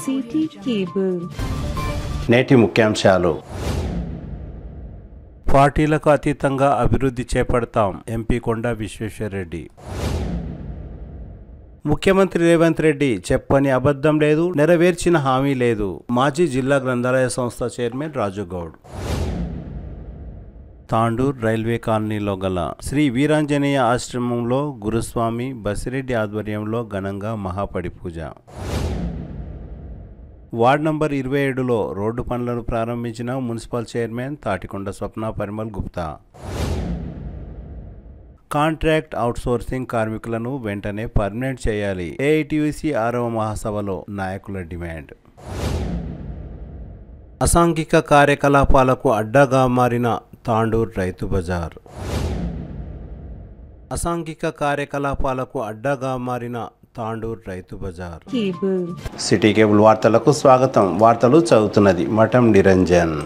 City cable. నేటి ముఖ్యాంశాలు. పార్టీలకు అతీతంగా అభివృద్ధి చేపడతాం ఎంపీ కొండా విశ్వేశ్వరరెడ్డి. ముఖ్యమంత్రి రేవంత్ రెడ్డి చెప్పని అబద్ధం లేదు, నెరవేర్చిన హామీ లేదు. మాజీ జిల్లా గ్రంథాలయ సంస్థ చైర్మన్ రాజుగౌడ్. తాండూర్ రైల్వే కాలనీలో గల శ్రీ వీరాంజనేయ ఆశ్రమంలో గురుస్వామి బసిరెడ్డి ఆధ్వర్యంలో ఘనంగా మహాపడి పూజ. వార్డ్ నంబర్ 27లో రోడ్డు పనులను ప్రారంభించిన మున్సిపల్ చైర్మన్ తాటికొండ స్వప్న పరిమల్ గుప్తా. కాంట్రాక్ట్ అవుట్సోర్సింగ్ కార్మికులను వెంటనే పర్మనెంట్ చేయాలి. ఏఐటీయూసీ 6వ మహాసభలో నాయకుల డిమాండ్. అసాంఘిక కార్యకలాపాలకు అడ్డాగా మారిన తాండూర్ రైతు బజార్. అసాంఘిక కార్యకలాపాలకు అడ్డాగా మారిన తాండూర్ రైతు బజార్. సిటీ కేబుల్ వార్తలకు స్వాగతం. వార్తలు చదువుతున్నది మఠం నిరంజన్.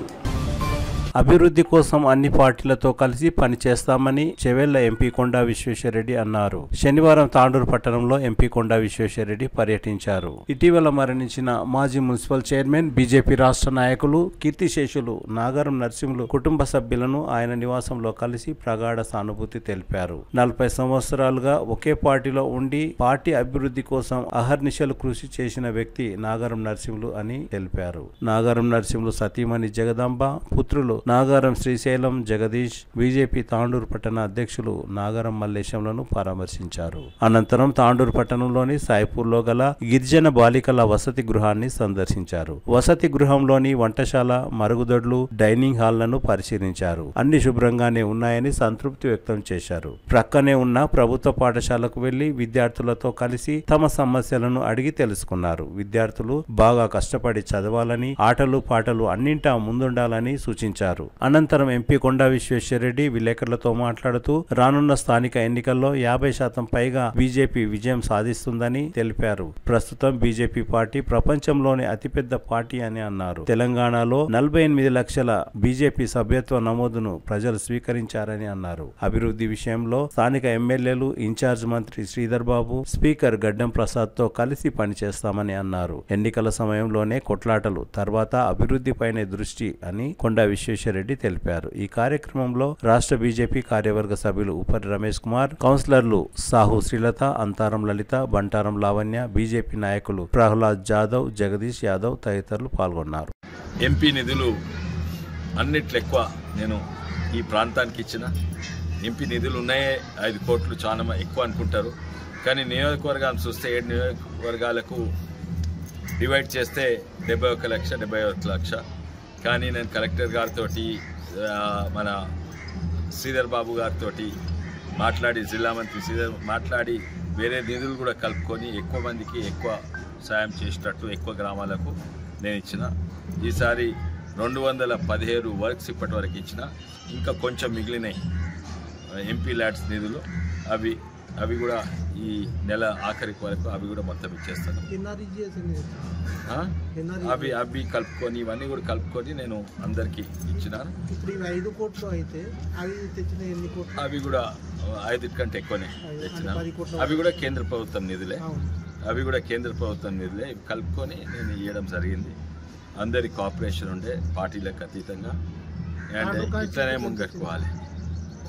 అభివృద్ధి కోసం అన్ని పార్టీలతో కలిసి పనిచేస్తామని చెవెళ్ల ఎంపీ కొండా విశ్వేశ్వరరెడ్డి అన్నారు. శనివారం తాండూరు పట్టణంలో ఎంపీ కొండా విశ్వేశ్వరరెడ్డి పర్యటించారు. ఇటీవల మరణించిన మాజీ మున్సిపల్ చైర్మన్, బీజేపీ రాష్ట్ర నాయకులు, కీర్తిశేషులు నాగరం నరసింహులు కుటుంబ సభ్యులను ఆయన నివాసంలో కలిసి ప్రగాఢ సానుభూతి తెలిపారు. 40 సంవత్సరాలుగా ఒకే పార్టీలో ఉండి పార్టీ అభివృద్ధి కోసం అహర్నిశలు కృషి చేసిన వ్యక్తి నాగరం నరసింహులు అని తెలిపారు. నాగరం నరసింహులు సతీమణి జగదాంబ, పుత్రులు నాగారం శ్రీశైలం, జగదీష్, బీజేపీ తాండూరు పట్టణ అధ్యక్షులు నాగారం మల్లేశంలను పరామర్శించారు. అనంతరం తాండూరు పట్టణంలోని సాయిపూర్లో గల గిరిజన బాలికల వసతి గృహాన్ని సందర్శించారు. వసతి గృహంలోని వంటశాల, మరుగుదొడ్లు, డైనింగ్ హాల్లను పరిశీలించారు. అన్ని శుభ్రంగానే ఉన్నాయని సంతృప్తి వ్యక్తం చేశారు. ప్రక్కనే ఉన్న ప్రభుత్వ పాఠశాలకు వెళ్లి విద్యార్థులతో కలిసి తమ సమస్యలను అడిగి తెలుసుకున్నారు. విద్యార్థులు బాగా కష్టపడి చదవాలని, ఆటలు పాటలు అన్నింటా ముందుండాలని సూచించారు. అనంతరం ఎంపీ కొండా విశ్వేశ్వరరెడ్డి విలేకరులతో మాట్లాడుతూ రానున్న స్థానిక ఎన్నికల్లో 50% పైగా బీజేపీ విజయం సాధిస్తుందని తెలిపారు. ప్రస్తుతం బీజేపీ పార్టీ ప్రపంచంలోనే అతిపెద్ద పార్టీ అని అన్నారు. తెలంగాణలో 48 లక్షల బీజేపీ సభ్యత్వ నమోదును ప్రజలు స్వీకరించారని అన్నారు. అభివృద్ధి విషయంలో స్థానిక ఎమ్మెల్యేలు, ఇన్ఛార్జ్ మంత్రి శ్రీధర్ బాబు, స్పీకర్ గడ్డం ప్రసాద్ తో కలిసి పనిచేస్తామని అన్నారు. ఎన్నికల సమయంలోనే కొట్లాటలు, తర్వాత అభివృద్ధిపైనే దృష్టి అని కొండా విశ్వేశ్వరరెడ్డి తెలిపారు. ఈ కార్యక్రమంలో రాష్ట్ర బీజేపీ కార్యవర్గ సభ్యులు ఉపరి రమేష్ కుమార్, కౌన్సిలర్లు సాహు శ్రీలత, అంతారం లలిత, బంటారం లావణ్య, బీజేపీ నాయకులు ప్రహ్లాద్ జాదవ్, జగదీష్ యాదవ్ తదితరులు పాల్గొన్నారు. ఎంపీ నిధులు అన్నిట్లో ఎక్కువ నేను ఈ ప్రాంతానికి ఇచ్చిన ఎంపీ నిధులు ఉన్నాయే 5 కోట్లు చాలా ఎక్కువ అనుకుంటారు. కానీ నియోజకవర్గాన్ని చూస్తే 7 నియోజకవర్గాలకు డివైడ్ చేస్తే 71 లక్ష 71 లక్ష. కానీ నేను కలెక్టర్ గారితో, మన శ్రీధర్ బాబు గారితో మాట్లాడి, జిల్లా మంత్రి శ్రీధర్ మాట్లాడి వేరే నిధులు కూడా కలుపుకొని ఎక్కువ మందికి ఎక్కువ సాయం చేసేటట్టు ఎక్కువ గ్రామాలకు నేను ఇచ్చిన. ఈసారి 217 వర్క్స్ ఇప్పటి వరకు ఇచ్చిన. ఇంకా కొంచెం మిగిలినాయి ఎంపీ ల్యాడ్స్ నిధులు. అవి కూడా ఈ నెల ఆఖరికి వరకు అవి కూడా మొత్తం ఇచ్చేస్తాను. అవి కలుపుకొని ఇవన్నీ కూడా కలుపుకొని నేను అందరికి ఇచ్చినాను. అవి కూడా 5 కంటే ఎక్కువనే తెచ్చినాను. అవి కూడా కేంద్ర ప్రభుత్వం నిధులే. ఇవి కలుపుకొని నేను ఇవ్వడం జరిగింది. అందరి కోఆపరేషన్ ఉండే, పార్టీలకు అతీతంగా. అండ్ ఇట్లనే ముంగట్టుకోవాలి.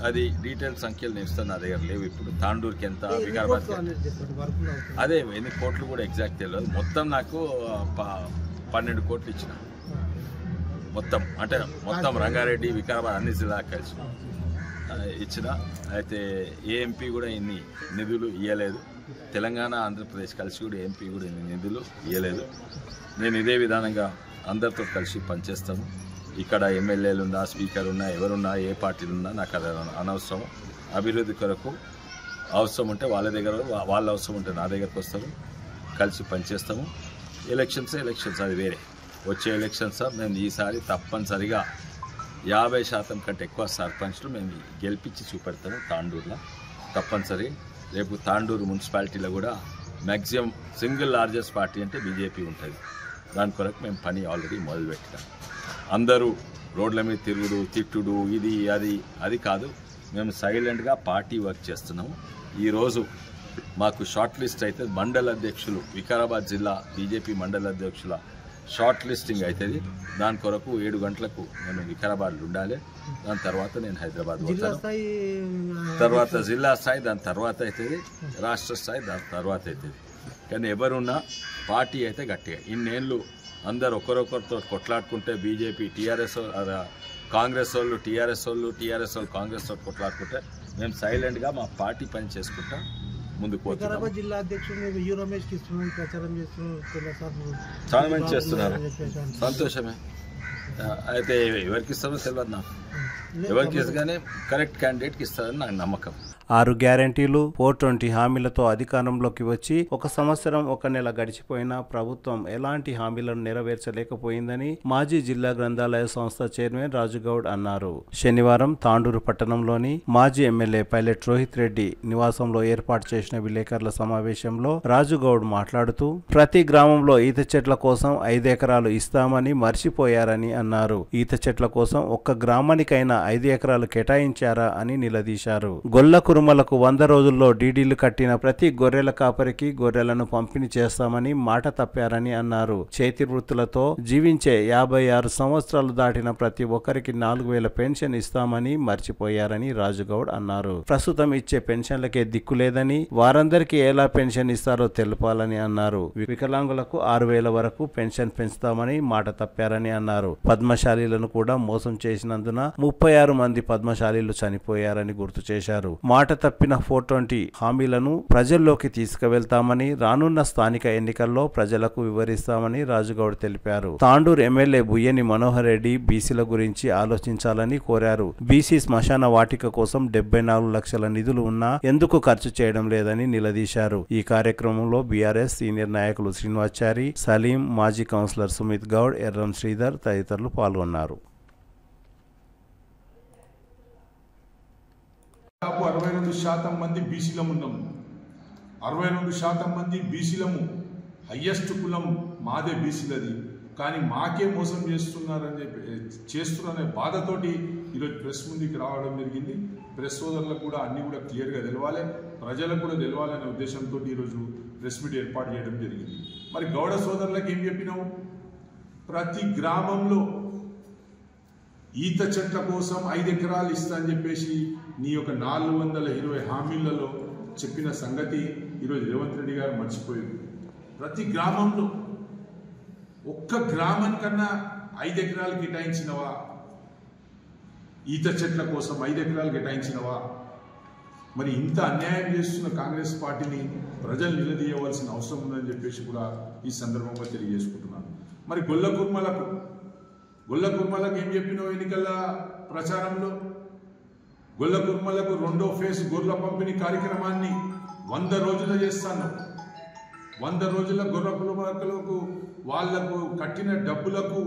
అది డీటెయిల్ సంఖ్యలు నేను ఇస్తాను, నా దగ్గర లేవు ఇప్పుడు. తాండూరుకి ఎంత, వికారాబాద్ అదే ఎన్ని కోట్లు కూడా ఎగ్జాక్ట్ తెలియదు. మొత్తం నాకు 12 కోట్లు ఇచ్చిన. మొత్తం రంగారెడ్డి, వికారాబాద్ అన్ని జిల్లాకు కలిసి ఇచ్చిన. అయితే ఏ ఎంపీ కూడా ఇన్ని నిధులు ఇవ్వలేదు. తెలంగాణ, ఆంధ్రప్రదేశ్ కలిసి కూడా ఎంపీ కూడా ఇన్ని నిధులు ఇవ్వలేదు. నేను ఇదే విధానంగా అందరితో కలిసి పనిచేస్తాను. ఇక్కడ ఎమ్మెల్యేలు ఉన్నా, స్పీకర్ ఉన్నా, ఎవరున్నా, ఏ పార్టీలు ఉన్నా నాకు అది అనవసరం. అభివృద్ధి కొరకు అవసరం ఉంటే వాళ్ళ అవసరం ఉంటే నా దగ్గరకు వస్తారు, కలిసి పనిచేస్తాము. ఎలక్షన్స్ అది వేరే. వచ్చే ఎలక్షన్స్ మేము ఈసారి తప్పనిసరిగా 50% కంటే ఎక్కువ సర్పంచ్లు మేము గెలిపించి చూపెడతాము తాండూరులో తప్పనిసరి. రేపు తాండూరు మున్సిపాలిటీలో కూడా మ్యాక్సిమం సింగిల్ లార్జెస్ట్ పార్టీ అంటే బీజేపీ ఉంటుంది. దాని కొరకు మేము పని ఆల్రెడీ మొదలుపెట్టాం. అందరూ రోడ్ల మీద తిరుగుడు, తిట్టుడు, ఇది అది కాదు. మేము సైలెంట్గా పార్టీ వర్క్ చేస్తున్నాము. ఈరోజు మాకు షార్ట్ లిస్ట్ అయితే మండల అధ్యక్షులు వికారాబాద్ జిల్లా బీజేపీ మండల అధ్యక్షుల షార్ట్ లిస్టింగ్ అవుతుంది. దాని కొరకు 7 గంటలకు నేను వికారాబాద్లో ఉండాలి. దాని తర్వాత నేను హైదరాబాద్ పోతాను. తర్వాత జిల్లా స్థాయి, దాని తర్వాత అవుతుంది రాష్ట్ర స్థాయి, దాని తర్వాత అవుతుంది. కానీ ఎవరున్నా పార్టీ అయితే గట్టిగా ఇన్నేళ్ళు అందరు ఒకరొకరితో కొట్లాడుకుంటే బీజేపీ టీఆర్ఎస్ కాంగ్రెస్ వాళ్ళు టీఆర్ఎస్ వాళ్ళు కాంగ్రెస్ వాళ్ళు కొట్లాడుకుంటే మేము సైలెంట్గా మా పార్టీ పని చేసుకుంటా ముందుకు పోతున్నాం. జిల్లా అధ్యక్షుడు రమేష్ ప్రచారం చేస్తున్నారు, చాలా మంది చేస్తున్నారు, సంతోషమే. అయితే ఎవరికి ఇస్తారో తెలియదు నాకు, ఎవరికి ఇస్తే కానీ కరెక్ట్ క్యాండిడేట్కి ఇస్తారని నాకు నమ్మకం. 6 గ్యారంటీలు 420 హామీలతో అధికారంలోకి వచ్చి 1 సంవత్సరం 1 నెల గడిచిపోయినా ప్రభుత్వం ఎలాంటి హామీలను నెరవేర్చలేకపోయిందని మాజీ జిల్లా గ్రంథాలయ సంస్థ చైర్మన్ రాజుగౌడ్ అన్నారు. శనివారం తాండూరు పట్టణంలోని మాజీ ఎమ్మెల్యే పైలట్ రోహిత్ రెడ్డి నివాసంలో ఏర్పాటు చేసిన విలేకరుల సమావేశంలో రాజుగౌడ్ మాట్లాడుతూ ప్రతి గ్రామంలో ఈత చెట్ల కోసం 5 ఎకరాలు ఇస్తామని మర్చిపోయారని అన్నారు. ఈత చెట్ల కోసం ఒక్క గ్రామానికైనా 5 ఎకరాలు కేటాయించారా అని నిలదీశారు. గొల్ల కురుమలకు 100 రోజుల్లో డీడీలు కట్టిన ప్రతి గొర్రెల కాపరికి గొర్రెలను పంపిణీ చేస్తామని మాట తప్పారని అన్నారు. చేతి వృత్తులతో జీవించే 56 సంవత్సరాలు దాటిన ప్రతి ఒక్కరికి 4000 పెన్షన్ ఇస్తామని మర్చిపోయారని రాజుగౌడ్ అన్నారు. ప్రస్తుతం ఇచ్చే పెన్షన్లకే దిక్కు లేదని, వారందరికీ ఎలా పెన్షన్ ఇస్తారో తెలపాలని అన్నారు. వికలాంగులకు 6000 వరకు పెన్షన్ పెంచుతామని మాట తప్పారని అన్నారు. పద్మశాలీలను కూడా మోసం చేసినందున 36 మంది పద్మశాలీలు చనిపోయారని గుర్తు చేశారు. మాట తప్పిన 420 హామీలను ప్రజల్లోకి తీసుకువెళ్తామని, రానున్న స్థానిక ఎన్నికల్లో ప్రజలకు వివరిస్తామని రాజుగౌడ్ తెలిపారు. తాండూరు ఎమ్మెల్యే బుయ్యని మనోహర్ రెడ్డి బీసీల గురించి ఆలోచించాలని కోరారు. బీసీ శ్మశాన వాటిక కోసం 74 లక్షల నిధులు ఉన్నా ఎందుకు ఖర్చు చేయడం లేదని నిలదీశారు. ఈ కార్యక్రమంలో బీఆర్ఎస్ సీనియర్ నాయకులు శ్రీనివాచారి, సలీం, మాజీ కౌన్సిలర్ సుమిత్ గౌడ్, ఎర్రం శ్రీధర్ తదితరులు పాల్గొన్నారు. దాదాపు 62% మంది బీసీలము ఉన్నాము. 62% మంది బీసీలము, హయ్యెస్ట్ కులం మాదే బీసీలది. కానీ మాకే మోసం చేస్తున్నారనే బాధతోటి ఈరోజు ప్రెస్ ముందుకి రావడం జరిగింది. ప్రెస్ సోదరులకు కూడా అన్నీ కూడా క్లియర్గా తెలవాలి, ప్రజలకు కూడా తెలవాలనే ఉద్దేశంతో ఈరోజు ప్రెస్ మీట్ ఏర్పాటు చేయడం జరిగింది. మరి గౌడ సోదరులకు ఏం చెప్పినావు? ప్రతి గ్రామంలో ఈత చెట్ల కోసం 5 ఎకరాలు ఇస్తా అని చెప్పేసి నీ యొక్క 420 హామీలలో చెప్పిన సంగతి ఈరోజు రేవంత్ రెడ్డి గారు మర్చిపోయారు. ప్రతి గ్రామంలో ఒక్క గ్రామానికన్నా 5 ఎకరాలు కేటాయించినవా? ఈత చెట్ల కోసం 5 ఎకరాలు కేటాయించినవా? మరి ఇంత అన్యాయం చేస్తున్న కాంగ్రెస్ పార్టీని ప్రజలు నిలదీయవలసిన అవసరం ఉందని చెప్పేసి కూడా ఈ సందర్భంగా తెలియజేసుకుంటున్నాను. మరి గొల్ల కుర్మలకు ఏం చెప్పినావు ఎన్నికల ప్రచారంలో? గొల్ల కుర్మలకు 2వ ఫేజ్ గొర్రెల పంపిణీ కార్యక్రమాన్ని 100 రోజులు చేస్తాను. 100 రోజుల గొర్రె కుర్మలకు వాళ్లకు కట్టిన డబ్బులకు,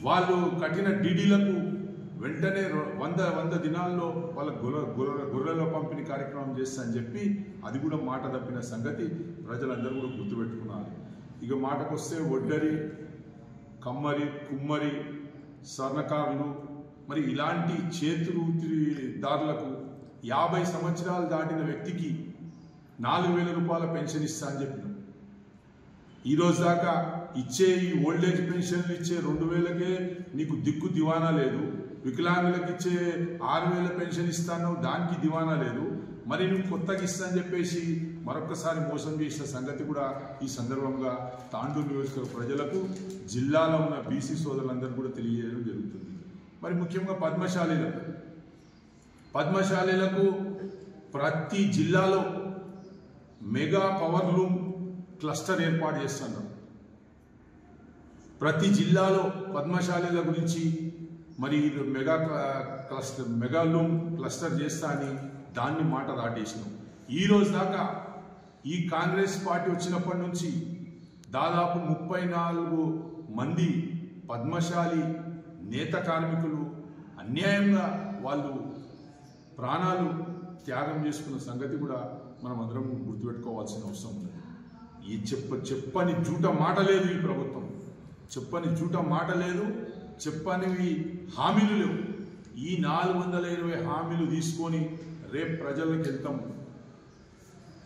వాళ్ళు కట్టిన డీడీలకు వెంటనే 100 దినాల్లో వాళ్ళ గొర్రెల పంపిణీ కార్యక్రమం చేస్తా అని చెప్పి అది కూడా మాట తప్పిన సంగతి ప్రజలందరూ కూడా గుర్తుపెట్టుకున్నారు. ఇక మాటకొస్తే ఒడ్డరి, కమ్మరి, కుమ్మరి, స్వర్ణకారులు, మరి ఇలాంటి చేతిదారులకు 50 సంవత్సరాలు దాటిన వ్యక్తికి 4000 రూపాయల పెన్షన్ ఇస్తా అని చెప్పినాం. ఈరోజు దాకా ఇచ్చే ఈ ఓల్డేజ్ పెన్షన్లు ఇచ్చే 2000కే నీకు దిక్కు దివానా లేదు. వికలాంగులకు ఇచ్చే 6000 పెన్షన్ ఇస్తాను, దానికి దివానా లేదు. మరి నువ్వు కొత్తగా ఇస్తా అని చెప్పేసి మరొకసారి మోసం చేసిన సంగతి కూడా ఈ సందర్భంగా తాండూరు నియోజకవర్గ ప్రజలకు, జిల్లాలో ఉన్న బీసీ సోదరులందరూ కూడా తెలియజేయడం జరుగుతుంది. మరి ముఖ్యంగా పద్మశాలీలకు ప్రతి జిల్లాలో మెగా పవర్ లూమ్ క్లస్టర్ ఏర్పాటు చేస్తున్నారు. ప్రతి జిల్లాలో పద్మశాలీల గురించి మరి మెగా లూమ్ క్లస్టర్ చేస్తా అని దాన్ని మాట దాటేసినాం. ఈరోజు దాకా ఈ కాంగ్రెస్ పార్టీ వచ్చినప్పటి నుంచి దాదాపు 34 మంది పద్మశాలి నేత కార్మికులు అన్యాయంగా వాళ్ళు ప్రాణాలు త్యాగం చేసుకున్న సంగతి కూడా మనం అందరం గుర్తుపెట్టుకోవాల్సిన అవసరం ఉంది. ఈ చెప్పని జూట మాట లేదు, ఈ ప్రభుత్వం చెప్పని జూట మాట లేదు, చెప్పనివి హామీలు లేవు. ఈ 420 హామీలు తీసుకొని రేపు ప్రజలకు వెళ్తాం.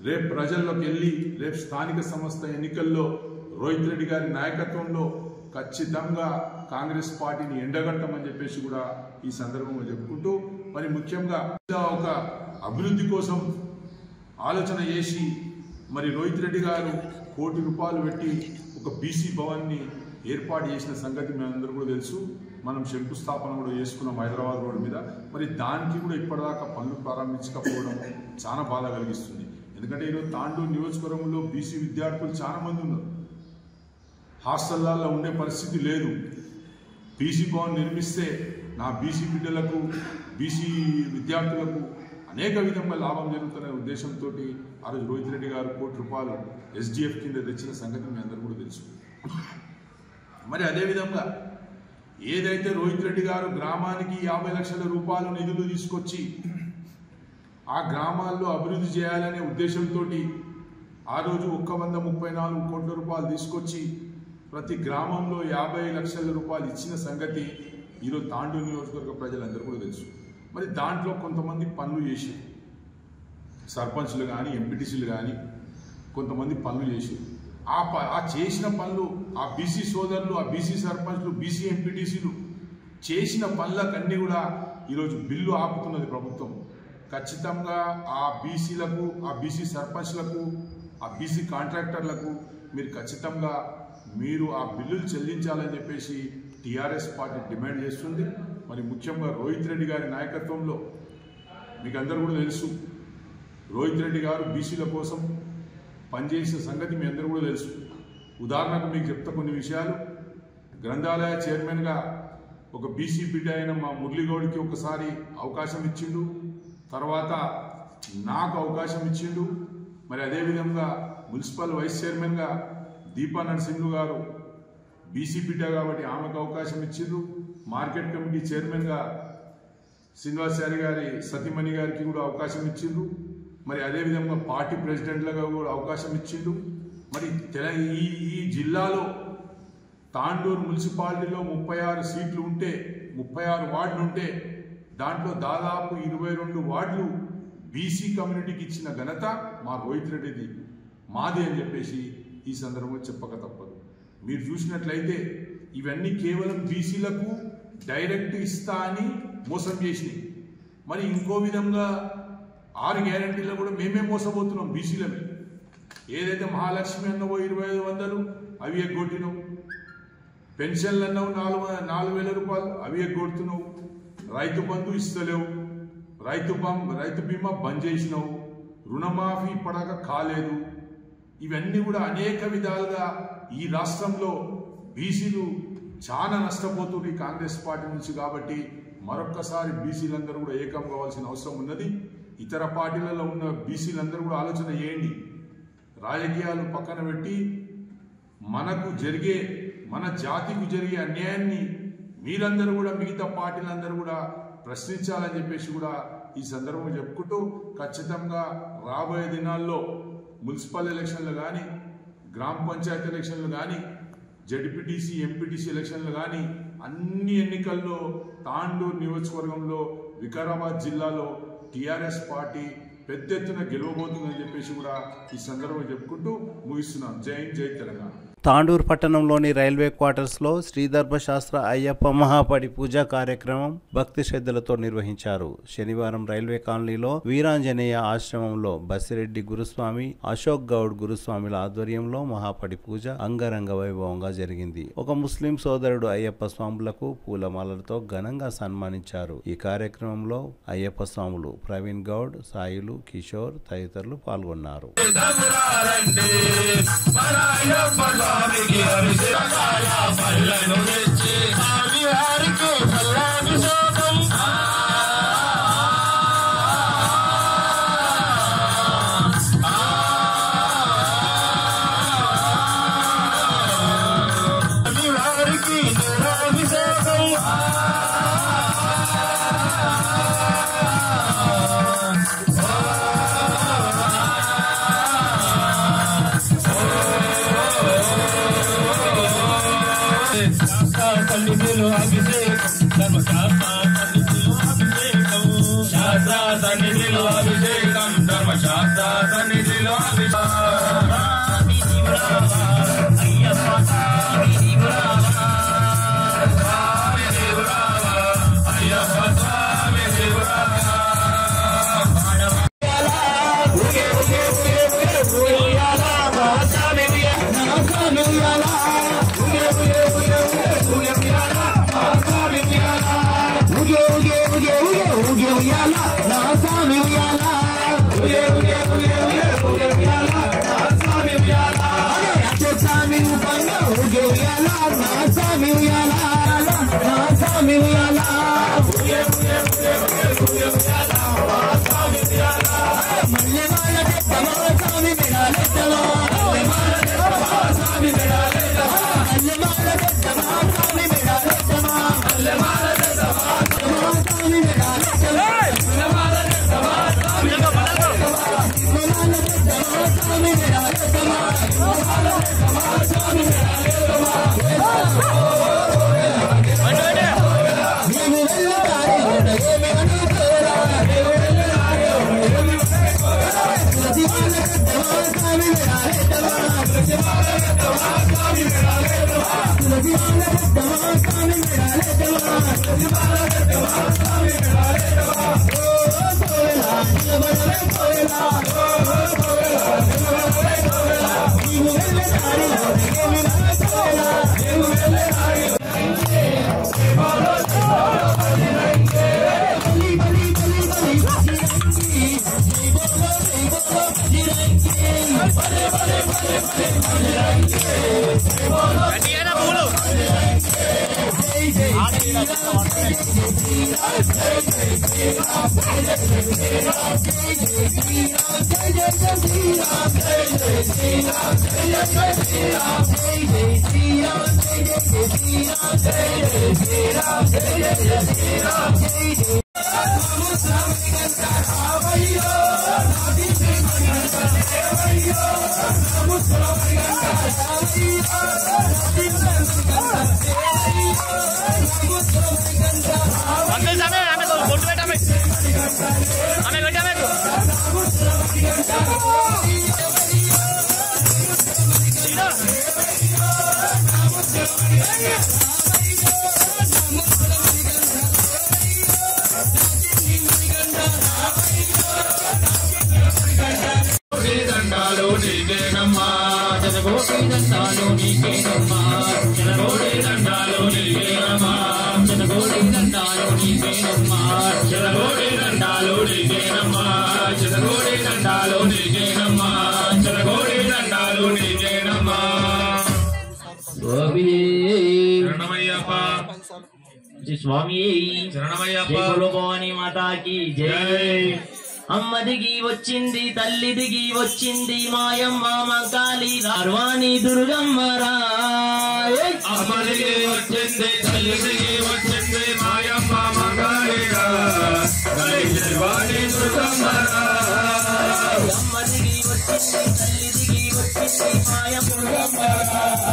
రేపు ప్రజల్లోకి వెళ్ళి రేపు స్థానిక సంస్థ ఎన్నికల్లో రోహిత్ రెడ్డి గారి నాయకత్వంలో ఖచ్చితంగా కాంగ్రెస్ పార్టీని ఎండగట్టమని చెప్పేసి కూడా ఈ సందర్భంగా చెప్పుకుంటూ, మరి ముఖ్యంగా ఒక అభివృద్ధి కోసం ఆలోచన చేసి మరి రోహిత్ రెడ్డి గారు ₹1 కోటి పెట్టి ఒక బీసీ భవన్ని ఏర్పాటు చేసిన సంగతి మనందరూ కూడా తెలుసు. మనం శంకుస్థాపన కూడా చేసుకున్నాం హైదరాబాద్ రోడ్డు మీద. మరి దానికి కూడా ఇప్పటిదాకా పనులు ప్రారంభించకపోవడం చాలా బాధ కలిగిస్తుంది. ఎందుకంటే ఈరోజు తాండూరు నియోజకవర్గంలో బీసీ విద్యార్థులు చాలా మంది ఉన్నారు. హాస్టల్లో ఉండే పరిస్థితి లేదు. బీసీ భవన్ నిర్మిస్తే నా బీసీ బిడ్డలకు బీసీ విద్యార్థులకు అనేక విధంగా లాభం జరుగుతున్న ఉద్దేశంతో ఆ రోజు రోహిత్ రెడ్డి గారు ₹1 కోటి SDF కింద తెచ్చిన సంగతి మీ అందరూ కూడా తెలుసు. మరి అదేవిధంగా ఏదైతే రోహిత్ రెడ్డి గారు గ్రామానికి ₹50 లక్షల నిధులు తీసుకొచ్చి ఆ గ్రామాల్లో అభివృద్ధి చేయాలనే ఉద్దేశంతో ఆ రోజు 134 కోట్ల రూపాయలు తీసుకొచ్చి ప్రతి గ్రామంలో ₹50 లక్షల ఇచ్చిన సంగతి ఈరోజు తాండూరు నియోజకవర్గ ప్రజలందరూ కూడా తెలుసు. మరి దాంట్లో కొంతమంది పనులు చేసి సర్పంచ్లు కానీ ఎంపీటీసీలు కానీ కొంతమంది పనులు చేసి ఆ చేసిన పనులు ఆ బీసీ సోదరులు, ఆ బీసీ సర్పంచ్లు, బీసీ ఎంపీటీసీలు చేసిన పనులకన్నీ కూడా ఈరోజు బిల్లు ఆపుతున్నది ప్రభుత్వం. ఖచ్చితంగా ఆ బీసీలకు, ఆ బీసీ సర్పంచ్లకు, ఆ బీసీ కాంట్రాక్టర్లకు మీరు ఖచ్చితంగా ఆ బిల్లులు చెల్లించాలని చెప్పేసి టీఆర్ఎస్ పార్టీ డిమాండ్ చేస్తుంది. మరి ముఖ్యంగా రోహిత్ రెడ్డి గారి నాయకత్వంలో మీకు అందరూ కూడా తెలుసు, రోహిత్ రెడ్డి గారు బీసీల కోసం పనిచేసిన సంగతి మీ అందరూ కూడా తెలుసు. ఉదాహరణకు మీకు చెప్తా కొన్ని విషయాలు. గ్రంథాలయ చైర్మన్గా ఒక బీసీ బిడ్డ అయిన మా మురళీగౌడ్కి ఒకసారి అవకాశం ఇచ్చిండు, తర్వాత నాకు అవకాశం ఇచ్చిండు. మరి అదేవిధంగా మున్సిపల్ వైస్ చైర్మన్గా దీపా నరసింహు గారు బీసీ బిడ్డ కాబట్టి ఆమెకు అవకాశం ఇచ్చిండ్రు. మార్కెట్ కమిటీ చైర్మన్గా శ్రీనివాసారి గారి సతీమణి గారికి కూడా అవకాశం ఇచ్చిండ్రు. మరి అదేవిధంగా పార్టీ ప్రెసిడెంట్లుగా కూడా అవకాశం ఇచ్చిండు. మరి ఈ జిల్లాలో తాండూరు మున్సిపాలిటీలో 36 సీట్లు ఉంటే 36 వార్డులు ఉంటే దాంట్లో దాదాపు 22 వార్డులు బీసీ కమ్యూనిటీకి ఇచ్చిన ఘనత మా రోహిత్ రెడ్డిది, మాది అని చెప్పేసి ఈ సందర్భంగా చెప్పక తప్పదు. మీరు చూసినట్లయితే ఇవన్నీ కేవలం బీసీలకు డైరెక్ట్ ఇస్తా అని మోసం చేసినాయి. మరి ఇంకో విధంగా 6 గ్యారంటీలో కూడా మేమే మోసపోతున్నాం బీసీలమే. ఏదైతే మహాలక్ష్మి అన్నవో 2500 అవి ఎగ్గొట్టినావు, పెన్షన్లు అన్నావు 4,000 రూపాయలు అవి ఎగ్గొడుతున్నావు, రైతు బంధు ఇస్తలేవు, రైతు బీమా బంద్ చేసినావు, రుణమాఫీ పడక కాలేదు. ఇవన్నీ కూడా అనేక విధాలుగా ఈ రాష్ట్రంలో బీసీలు చాలా నష్టపోతుంది కాంగ్రెస్ పార్టీ నుంచి. కాబట్టి మరొక్కసారి బీసీలందరూ కూడా ఏకం కావాల్సిన అవసరం ఉన్నది. ఇతర పార్టీలలో ఉన్న బీసీలందరూ కూడా ఆలోచన చేయండి. రాజకీయాలు పక్కన పెట్టి మన జాతికి జరిగే అన్యాయాన్ని మీరందరూ కూడా మిగతా పార్టీలందరూ కూడా ప్రశ్నించాలని చెప్పేసి కూడా ఈ సందర్భంగా చెప్పుకుంటూ, ఖచ్చితంగా రాబోయే దినాల్లో మున్సిపల్ ఎలక్షన్లు కానీ, గ్రామ పంచాయతీ ఎలక్షన్లు కానీ, జడ్పీటీసీ ఎంపీటీసీ ఎలక్షన్లు కానీ అన్ని ఎన్నికల్లో తాండూరు నియోజకవర్గంలో వికారాబాద్ జిల్లాలో టీఆర్ఎస్ పార్టీ పెద్ద ఎత్తున గెలవబోతుందని చెప్పేసి కూడా ఈ సందర్భంగా చెప్పుకుంటూ ముగిస్తున్నాం. జై తెలంగాణ. తాండూరు పట్టణంలోని రైల్వే క్వార్టర్స్లో శ్రీ ధర్మశాస్త్ర అయ్యప్ప మహాపడి పూజా కార్యక్రమం భక్తి శ్రద్ధలతో నిర్వహించారు. శనివారం రైల్వే కాలనీలో వీరాంజనేయ ఆశ్రమంలో బసిరెడ్డి గురుస్వామి, అశోక్ గౌడ్ గురుస్వామిల ఆధ్వర్యంలో మహాపడి పూజ అంగరంగ వైభవంగా జరిగింది. ఒక ముస్లిం సోదరుడు అయ్యప్ప స్వాములకు పూలమాలలతో ఘనంగా సన్మానించారు. ఈ కార్యక్రమంలో అయ్యప్ప స్వాములు ప్రవీణ్ గౌడ్, సాయిలు, కిషోర్ తదితరులు పాల్గొన్నారు. ధర్మశాస్త్ర సన్నిధిలో स्वामी भवानी माता की जय अम्म दिगी वच्चिंदी तल्ली दिगी वच्चिंदी मायम्म मंकाली सर्वाणी दुर्गम्म राय अम्म दिगी वच्चिंदी तल्ली दिगी वच्चिंदी मायम्म मंकाली राय सर्वाणी दुर्गम्म राय अम्म दिगी वच्चिंदी तल्ली दिगी वच्चिंदी मायम्म दुर्गम्म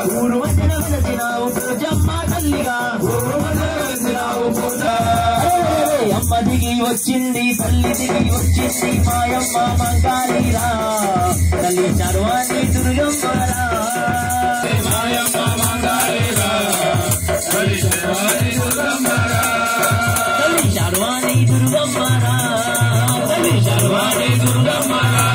ఊరు పూజమ్మ తల్లిగా అమ్మ దిగి వచ్చింది తల్లి దిగి వచ్చింది మాయమ్మ మంగాలిరా తల్లి చర్వాణి దుర్గమ్మరా మాయమ్మ మంగాలిరా తల్లి చర్వాణి దుర్గమ్మరా తల్లి చర్వాణి దుర్గమ్మరా తల్లి చర్వాణి దుర్గమ్మరా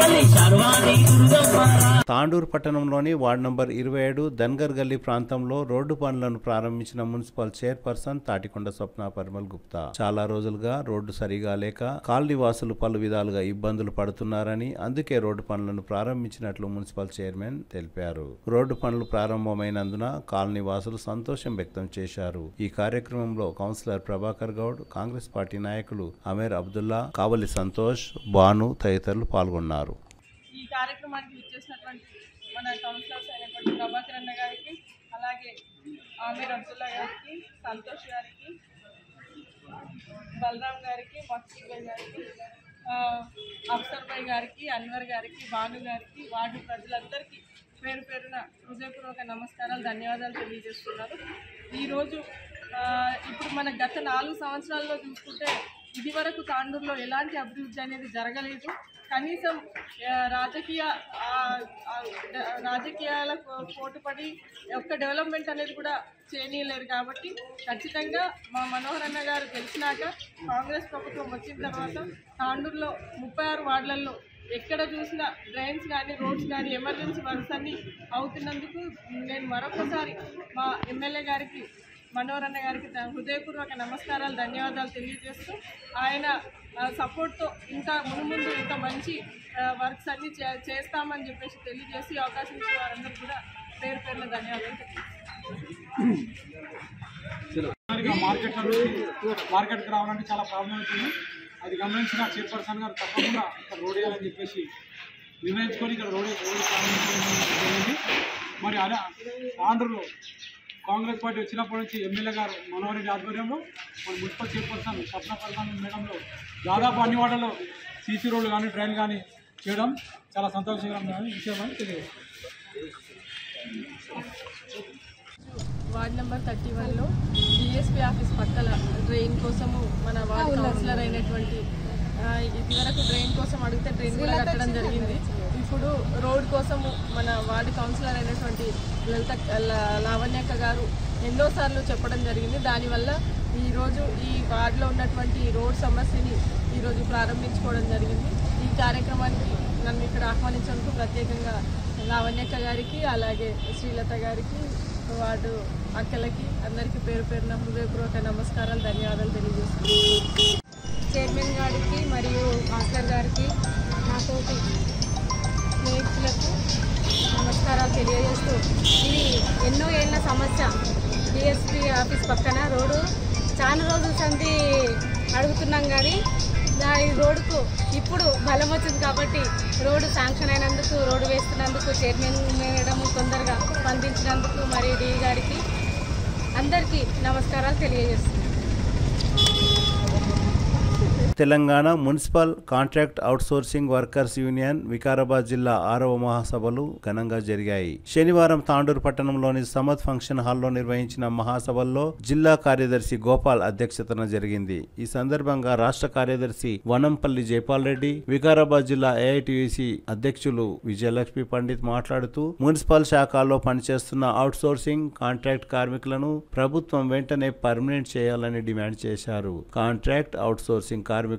తల్లి చర్వాణి దుర్గమ్మరా. తాండూరు పట్టణంలోని వార్డు నంబర్ 27 ధన్గర్ గల్లీ ప్రాంతంలో రోడ్డు పనులను ప్రారంభించిన మున్సిపల్ చైర్పర్సన్ తాటికొండ స్వప్న పరిమల్ గుప్తా చాలా రోజులుగా రోడ్డు సరిగా లేక కాలనీ వాసులు పలు విధాలుగా ఇబ్బందులు పడుతున్నారని అందుకే రోడ్డు పనులను ప్రారంభించినట్లు మున్సిపల్ చైర్మన్ తెలిపారు. రోడ్డు పనులు ప్రారంభమైనందున కాలనీ వాసులు సంతోషం వ్యక్తం చేశారు. ఈ కార్యక్రమంలో కౌన్సిలర్ ప్రభాకర్ గౌడ్, కాంగ్రెస్ పార్టీ నాయకులు అమీర్ అబ్దుల్లా, కావలి సంతోష్, బాను తదితరులు పాల్గొన్నారు. ఈ కార్యక్రమానికి విచ్చేసినటువంటి మన కౌన్సిలర్స్ అయినటువంటి ప్రభాకర్ అన్న గారికి, అలాగే అమీర్ అబ్దుల్లా గారికి, సంతోష్ గారికి, బలరాం గారికి, మక్సీ భాయ్ గారికి, అఫ్సర్ భాయ్ గారికి, అన్వర్ గారికి, భాను గారికి, వార్డు ప్రజలందరికీ పేరు పేరున హృదయపూర్వక నమస్కారాలు, ధన్యవాదాలు తెలియజేస్తున్నారు. ఈరోజు ఇప్పుడు మన గత 4 సంవత్సరాల్లో చూసుకుంటే ఇది వరకు తాండూరులో ఎలాంటి అభివృద్ధి అనేది జరగలేదు. కనీసం రాజకీయాల పోటుపడి ఒక్క డెవలప్మెంట్ అనేది కూడా చేయనీయలేరు. కాబట్టి ఖచ్చితంగా మా మనోహర్ అన్న గారు గెలిచినాక కాంగ్రెస్ ప్రభుత్వం వచ్చిన తర్వాత తాండూరులో 36 వార్డులలో ఎక్కడ చూసినా డ్రైన్స్ కానీ రోడ్స్ కానీ ఎమర్జెన్సీ వర్క్స్ అన్నీ అవుతున్నందుకు నేను మరొకసారి మా ఎమ్మెల్యే గారికి, మనోహర్ అన్న గారికి హృదయపూర్వక నమస్కారాలు, ధన్యవాదాలు తెలియజేస్తూ ఆయన సపోర్ట్తో ఇంకా ముందు ఇంకా మంచి వర్క్స్ అన్నీ చేస్తామని చెప్పేసి తెలియజేసి అవకాశం ఇచ్చిన వారందరూ కూడా పేరు పేరున ధన్యవాదాలు తెలియజేస్తాను. మార్కెట్కి రావాలంటే చాలా ప్రాబ్లం అవుతుంది. అది గమనించిన చైర్పర్సన్ గారు తప్పకుండా ఇక్కడ రోడ్ వేయాలని చెప్పేసి నిర్ణయించుకొని ఇక్కడ రోడ్ ప్రారంభించడం జరిగింది. మరి అలా తాండూరులో కాంగ్రెస్ పార్టీ వచ్చినప్పటి నుంచి ఎమ్మెల్యే గారు మనోహర్ రెడ్డి ఆధ్వర్యంలో మన మున్సిపల్ చైర్పర్సన్ స్వప్న పరిమల్ మేడంలో దాదాపు అన్ని వార్డుల్లో సీసీ రోడ్లు కానీ డ్రైన్ కానీ చేయడం చాలా సంతోషకరమైన విషయం అని తెలియదు. వార్డ్ నెంబర్ 31లో డిఎస్పీ ఆఫీస్ పక్కల డ్రైన్ కోసము మన వార్డు కౌన్సిలర్ అయినటువంటి ఇదివరకు డ్రైన్ కోసం అడిగితే డ్రైన్ కూడా కట్టడం జరిగింది. ఇప్పుడు రోడ్ కోసము మన వార్డు కౌన్సిలర్ అయినటువంటి లావణ్యక్క గారు ఎన్నోసార్లు చెప్పడం జరిగింది. దానివల్ల ఈరోజు ఈ వార్డులో ఉన్నటువంటి రోడ్ సమస్యని ఈరోజు ప్రారంభించుకోవడం జరిగింది. ఈ కార్యక్రమానికి నన్ను ఇక్కడ ఆహ్వానించినందుకు ప్రత్యేకంగా లావణ్యక్క గారికి, అలాగే శ్రీలత గారికి, వార్డు అక్కలకి అందరికీ పేరు పేరున హృదయపూర్వక నమస్కారాలు, ధన్యవాదాలు తెలియజేస్తున్నాను. చైర్మన్ గారికి మరియు కౌన్సిలర్ గారికి, నాతోటి స్నేహితులకు నమస్కారాలు తెలియజేస్తూ, ఇది ఎన్నో ఏళ్ళ సమస్య. డిఎస్పీ ఆఫీస్ పక్కన రోడ్డు చాలా రోజుల సంది అడుగుతున్నాం కానీ ఈ రోడ్డుకు ఇప్పుడు బలం వచ్చింది కాబట్టి రోడ్డు శాంక్షన్ అయినందుకు, రోడ్డు వేస్తున్నందుకు చైర్మన్ మేడం తొందరగా స్పందించినందుకు మరియు డి గారికి అందరికీ నమస్కారాలు తెలియజేస్తున్నాను. Telangana municipal contract outsourcing workers union Vikarabad జిల్లా 6వ మహాసభలు ఘనంగా జరిగాయి. శనివారం తాండూరు పట్టణంలోని సమద్ ఫంక్షన్ హాల్లో నిర్వహించిన మహాసభల్లో జిల్లా కార్యదర్శి గోపాల్ అధ్యక్షతన జరిగింది. ఈ సందర్భంగా రాష్ట్ర కార్యదర్శి వనంపల్లి జైపాల్ రెడ్డి, వికారాబాద్ జిల్లా ఏఐటియుసి అధ్యక్షులు విజయలక్ష్మి పండిత్ మాట్లాడుతూ మున్సిపల్ శాఖల్లో పనిచేస్తున్న అవుట్సోర్సింగ్ కాంట్రాక్ట్ కార్మికులను ప్రభుత్వం వెంటనే పర్మనెంట్ చేయాలని డిమాండ్ చేశారు. కాంట్రాక్ట్ అవుట్సోర్సింగ్ కార్మికులకు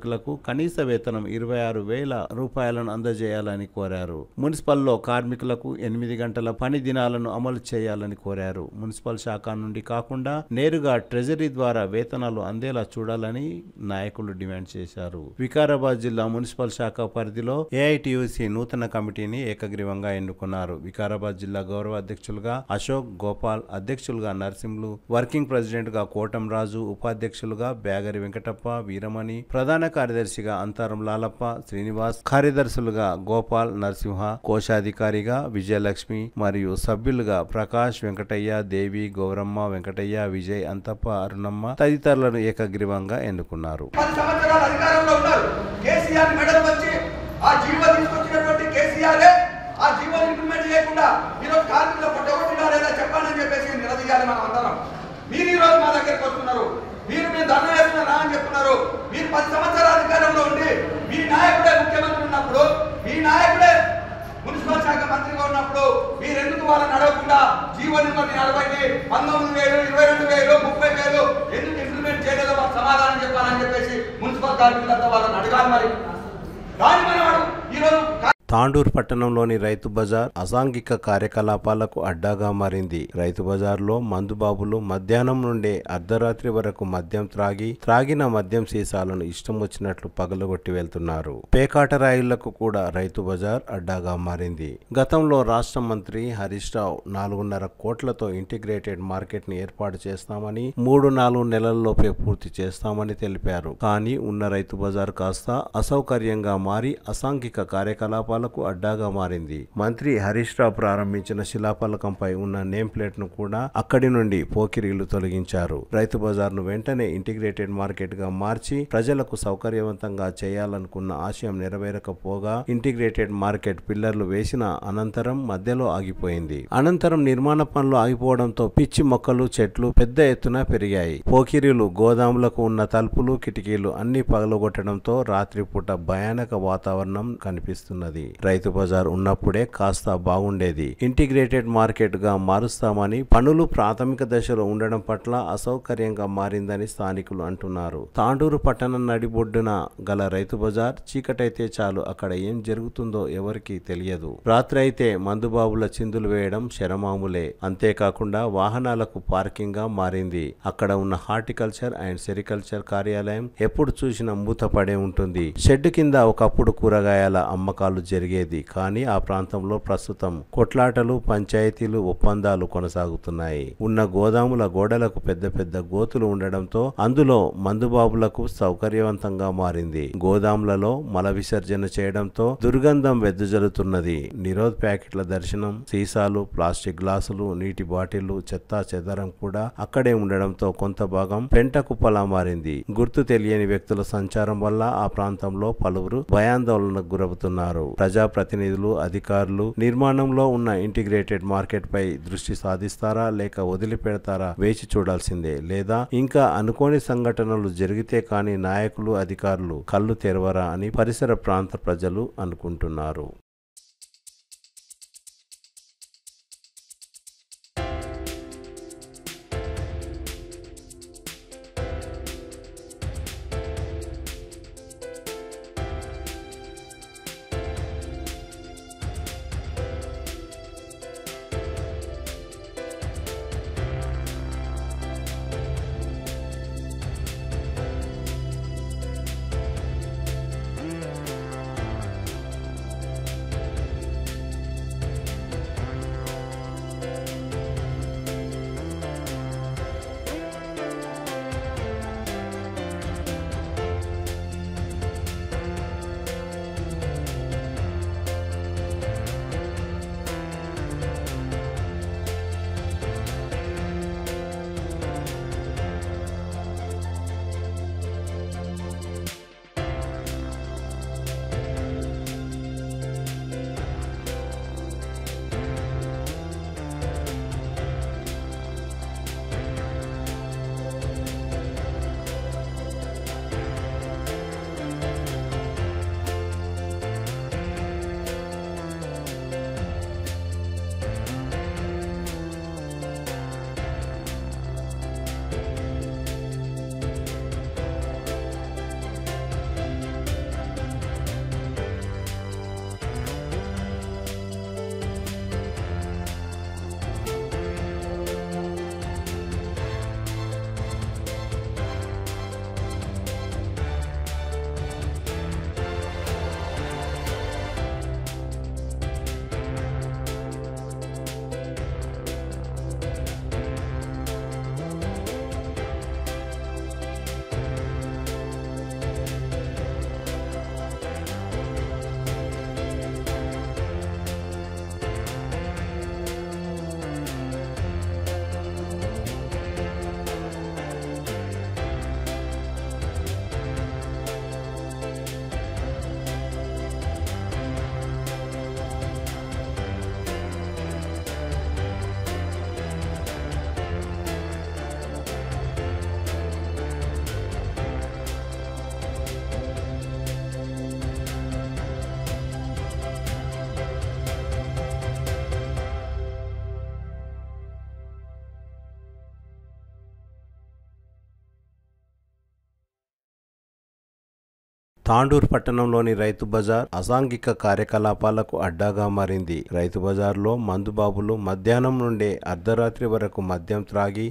కనీస వేతనం 26,000 రూపాయలను అందజేయాలని కోరారు. మున్సిపల్లో కార్మికులకు 8 గంటల పని దినాలను అమలు చేయాలని కోరారు. మున్సిపల్ శాఖ నుండి కాకుండా నేరుగా ట్రెజరీ ద్వారా వేతనాలు అందేలా చూడాలని నాయకులు డిమాండ్ చేశారు. వికారాబాద్ జిల్లా మున్సిపల్ శాఖ పరిధిలో ఏఐటియుసి నూతన కమిటీని ఏకగ్రీవంగా ఎన్నుకున్నారు. వికారాబాద్ జిల్లా గౌరవ అధ్యక్షులుగా అశోక్, గోపాల్, అధ్యక్షులుగా నరసింహులు, వర్కింగ్ ప్రెసిడెంట్ గా కోటం రాజు, ఉపాధ్యక్షులుగా బ్యాగరి వెంకటప్ప, వీరమణి, ప్రధాన కార్యదర్శిగా అంతారం లాలప్ప, శ్రీనివాస్, కార్యదర్శులుగా గోపాల్, నరసింహ, కోశాధికారిగా విజయలక్ష్మి మరియు సభ్యులుగా ప్రకాష్, వెంకటయ్య, దేవి, గౌరమ్మ, వెంకటయ్య, విజయ్, అంతప్ప, అరుణమ్మ తదితరులను ఏకగ్రీవంగా ఎన్నుకున్నారు. 10 సంవత్సరాలు అధికారంలో ఉన్నారు. కేసీఆర్ మెడల్ వచ్చి ఆ జీవో తీసుకొచ్చినటువంటి కేసీఆర్ ఆ జీవో ఇంప్లిమెంట్ చేయకుండా ఈరోజు కార్మికులు కొట్టగొట్టినా లేదా చెప్పాలని చెప్పేసి చేయాలి మనం అందరం. మీరు ఈ రోజు మా దగ్గరికి వస్తున్నారు, మీరు దండం వేస్తున్నారా అని చెప్తున్నారు. మీరు 10 సంవత్సరాల అధికారంలో ఉండి మీ నాయకుడే ముఖ్యమంత్రి ఉన్నప్పుడు, మీ నాయకుడే మున్సిపల్ శాఖ మంత్రిగా ఉన్నప్పుడు మీరెందుకు వాళ్ళని అడగకుండా జీవో నెంబర్ 40ని 19,000, 22,000, 30,000 ఎందుకు ఇంప్లిమెంట్ చేయలేదో మాకు సమాధానం చెప్పాలని చెప్పేసి మున్సిపల్ కార్మికులంతా వాళ్ళని అడగాలి. మరి దాని మనం ఈరోజు తాండూరు పట్టణంలోని రైతు బజార్ అసాంఘిక కార్యకలాపాలకు అడ్డాగా మారింది. రైతు బజార్లో మందుబాబులు మధ్యాహ్నం నుండే అర్ధరాత్రి వరకు మద్యం త్రాగిన మద్యం సీసాలను ఇష్టం వచ్చినట్లు పగలగొట్టి వెళ్తున్నారు. పేకాట రాయిళ్లకు కూడా రైతు బజార్ అడ్డాగా మారింది. గతంలో రాష్ట్ర మంత్రి హరీష్ రావు 4.5 కోట్లతో ఇంటిగ్రేటెడ్ మార్కెట్ ని ఏర్పాటు చేస్తామని 3-4 నెలల్లోపే పూర్తి చేస్తామని తెలిపారు. కానీ ఉన్న రైతు బజార్ కాస్త అసౌకర్యంగా మారి అసాంఘిక కార్యకలాపాలు అడ్డాగా మారింది. మంత్రి హరీష్ రావు ప్రారంభించిన శిలాఫలకంపై ఉన్న నేమ్ ప్లేట్ ను కూడా అక్కడి నుండి పోకిరీలు తొలగించారు. రైతు బజార్ ను వెంటనే ఇంటిగ్రేటెడ్ మార్కెట్ గా మార్చి ప్రజలకు సౌకర్యవంతంగా చేయాలనుకున్న ఆశయం నెరవేరకపోగా ఇంటిగ్రేటెడ్ మార్కెట్ పిల్లర్లు వేసిన అనంతరం మధ్యలో ఆగిపోయింది. అనంతరం నిర్మాణ పనులు ఆగిపోవడంతో పిచ్చి మొక్కలు, చెట్లు పెద్ద ఎత్తున పెరిగాయి. పోకిరీలు, గోదాములకు ఉన్న తలుపులు, కిటికీలు అన్ని పగలగొట్టడంతో రాత్రిపూట భయానక వాతావరణం కనిపిస్తున్నది. రైతు బజార్ ఉన్నప్పుడే కాస్త బాగుండేది. ఇంటిగ్రేటెడ్ మార్కెట్ గా మారుస్తామని పనులు ప్రాథమిక దశలో ఉండడం పట్ల అసౌకర్యంగా మారిందని స్థానికులు అంటున్నారు. తాండూరు పట్టణం నడిబొడ్డున గల రైతు బజార్ చీకటైతే చాలు అక్కడ ఏం జరుగుతుందో ఎవరికీ తెలియదు. రాత్రి అయితే మందుబాబుల చిందులు వేయడం శరమాములే. అంతేకాకుండా వాహనాలకు పార్కింగ్ గా మారింది. అక్కడ ఉన్న హార్టికల్చర్ అండ్ సెరికల్చర్ కార్యాలయం ఎప్పుడు చూసినా మూతపడే ఉంటుంది. షెడ్ కింద ఒకప్పుడు కూరగాయల అమ్మకాలు జరిగేది. కానీ ఆ ప్రాంతంలో ప్రస్తుతం కొట్లాటలు, పంచాయతీలు, ఒప్పందాలు కొనసాగుతున్నాయి. ఉన్న గోదాముల గోడలకు పెద్ద పెద్ద గోతులు ఉండడంతో అందులో మందుబాబులకు సౌకర్యవంతంగా మారింది. గోదాములలో మల విసర్జన చేయడంతో దుర్గంధం వెదజల్లుతున్నది. నిరోధ్ ప్యాకెట్ల దర్శనం, సీసాలు, ప్లాస్టిక్ గ్లాసులు, నీటి బాటిళ్లు, చెత్తా చెదరం కూడా అక్కడే ఉండడంతో కొంత భాగం పెంట కుప్పలా మారింది. గుర్తు తెలియని వ్యక్తుల సంచారం వల్ల ఆ ప్రాంతంలో పలువురు భయాందోళనకు గురవుతున్నారు. ప్రజాప్రతినిధులు, అధికారులు నిర్మాణంలో ఉన్న ఇంటిగ్రేటెడ్ మార్కెట్ పై దృష్టి సాధిస్తారా లేక వదిలిపెడతారా వేచి చూడాల్సిందే. లేదా ఇంకా అనుకోని సంఘటనలు జరిగితే కానీ నాయకులు, అధికారులు కళ్ళు తెరవరా అని పరిసర ప్రాంత ప్రజలు అనుకుంటున్నారు. తాండూరు పట్టణంలోని రైతు బజార్ అసాంఘిక కార్యకలాపాలకు అడ్డాగా మారింది. రైతు బజార్లో మందుబాబులు మధ్యాహ్నం నుండే అర్ధరాత్రి వరకు మద్యం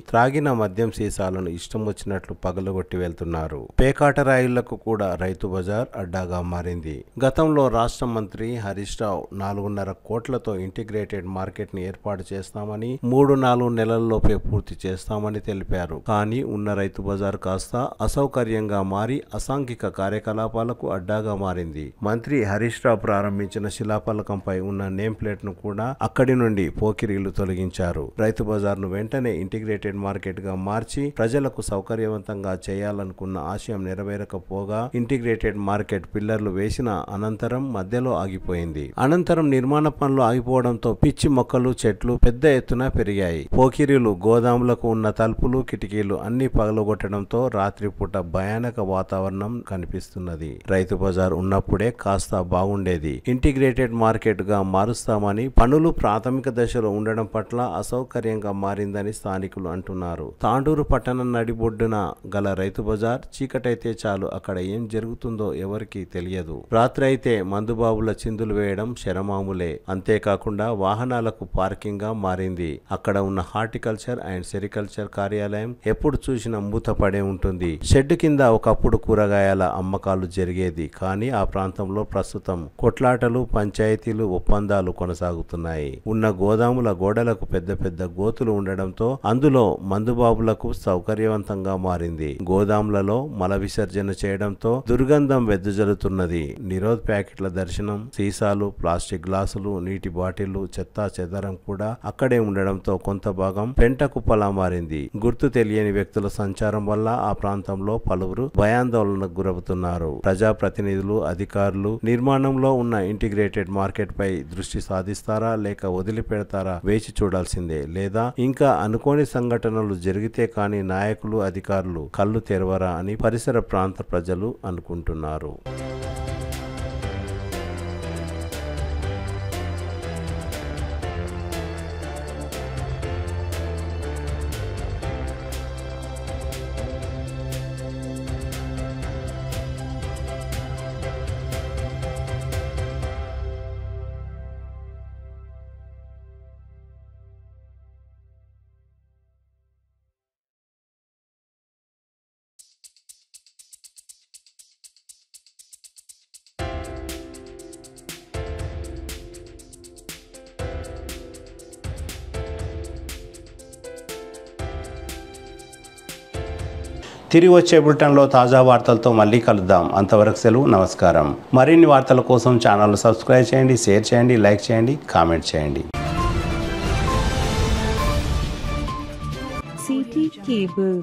త్రాగిన మద్యం సీసాలను ఇష్టం వచ్చినట్లు పగలగొట్టి వెళ్తున్నారు. పేకాట రాయిళ్లకు కూడా రైతు బజార్ అడ్డాగా మారింది. గతంలో రాష్ట్ర మంత్రి హరీష్ రావు 4.5 కోట్లతో ఇంటిగ్రేటెడ్ మార్కెట్ ని ఏర్పాటు చేస్తామని 3-4 నెలల్లోపే పూర్తి చేస్తామని తెలిపారు. కానీ ఉన్న రైతు బజార్ కాస్త అసౌకర్యంగా మారి అసాంఘిక కార్యకలాపాలకు అడ్డాగా మారింది. మంత్రి హరీష్ రావు ప్రారంభించిన శిలాఫలకంపై ఉన్న నేమ్ ప్లేట్ ను కూడా అక్కడి నుండి పోకిరీలు తొలగించారు. రైతు బజార్ ను వెంటనే ఇంటిగ్రేటెడ్ మార్కెట్ గా మార్చి ప్రజలకు సౌకర్యవంతంగా చేయాలనుకున్న ఆశయం నెరవేరకపోగా ఇంటిగ్రేటెడ్ మార్కెట్ పిల్లర్లు వేసిన అనంతరం మధ్యలో ఆగిపోయింది. అనంతరం నిర్మాణ పనులు ఆగిపోవడంతో పిచ్చి మొక్కలు చెట్లు పెద్ద ఎత్తున పెరిగాయి. పోకిరీలు గోదాములకు ఉన్న తలుపులు కిటికీలు అన్ని పగలగొట్టడంతో రాత్రిపూట భయానక వాతావరణం కనిపిస్తున్నది. రైతు బజార్ ఉన్నప్పుడే కాస్త బాగుండేది. ఇంటిగ్రేటెడ్ మార్కెట్ గా మారుస్తామని పనులు ప్రాథమిక దశలో ఉండడం పట్ల అసౌకర్యంగా మారిందని స్థానికులు అంటున్నారు. తాండూరు పట్టణం నడిబొడ్డున గల రైతు బజార్ చీకటైతే చాలు అక్కడ ఏం జరుగుతుందో ఎవరికీ తెలియదు. రాత్రి అయితే మందుబాబుల చిందులు వేయడం శరమాములే. అంతేకాకుండా వాహనాలకు పార్కింగ్ గా మారింది. అక్కడ ఉన్న హార్టికల్చర్ అండ్ సెరికల్చర్ కార్యాలయం ఎప్పుడు చూసినా మూతపడే ఉంటుంది. షెడ్ కింద ఒకప్పుడు కూరగాయల అమ్మకాలు జరిగేది. కానీ ఆ ప్రాంతంలో ప్రస్తుతం కొట్లాటలు, పంచాయతీలు, ఒప్పందాలు కొనసాగుతున్నాయి. ఉన్న గోదాముల గోడలకు పెద్ద పెద్ద గోతులు ఉండడంతో అందులో మందుబాబులకు సౌకర్యవంతంగా మారింది. గోదాములలో మల విసర్జన చేయడంతో దుర్గంధం వెదజల్లుతున్నది. నిరోధ్ ప్యాకెట్ల దర్శనం, సీసాలు, ప్లాస్టిక్ గ్లాసులు, నీటి బాటిళ్లు, చెత్తా చెదారం కూడా అక్కడే ఉండడంతో కొంత భాగం పెంట కుప్పలా మారింది. గుర్తు తెలియని వ్యక్తుల సంచారం వల్ల ఆ ప్రాంతంలో పలువురు భయాందోళనకు గురవుతున్నారు. ప్రజాప్రతినిధులు, అధికారులు నిర్మాణంలో ఉన్న ఇంటిగ్రేటెడ్ మార్కెట్ పై దృష్టి సాధిస్తారా లేక వదిలిపెడతారా వేచి చూడాల్సిందే. లేదా ఇంకా అనుకోని సంఘటనలు జరిగితే కానీ నాయకులు, అధికారులు కళ్ళు తెరవరా అని పరిసర ప్రాంత ప్రజలు అనుకుంటున్నారు. తిరిగి వచ్చే బులెటిన్లో తాజా వార్తలతో మళ్ళీ కలుద్దాం. అంతవరకు సెలవు, నమస్కారం. మరిన్ని వార్తల కోసం ఛానల్ సబ్స్క్రైబ్ చేయండి, షేర్ చేయండి, లైక్ చేయండి, కామెంట్ చేయండి. CT Cable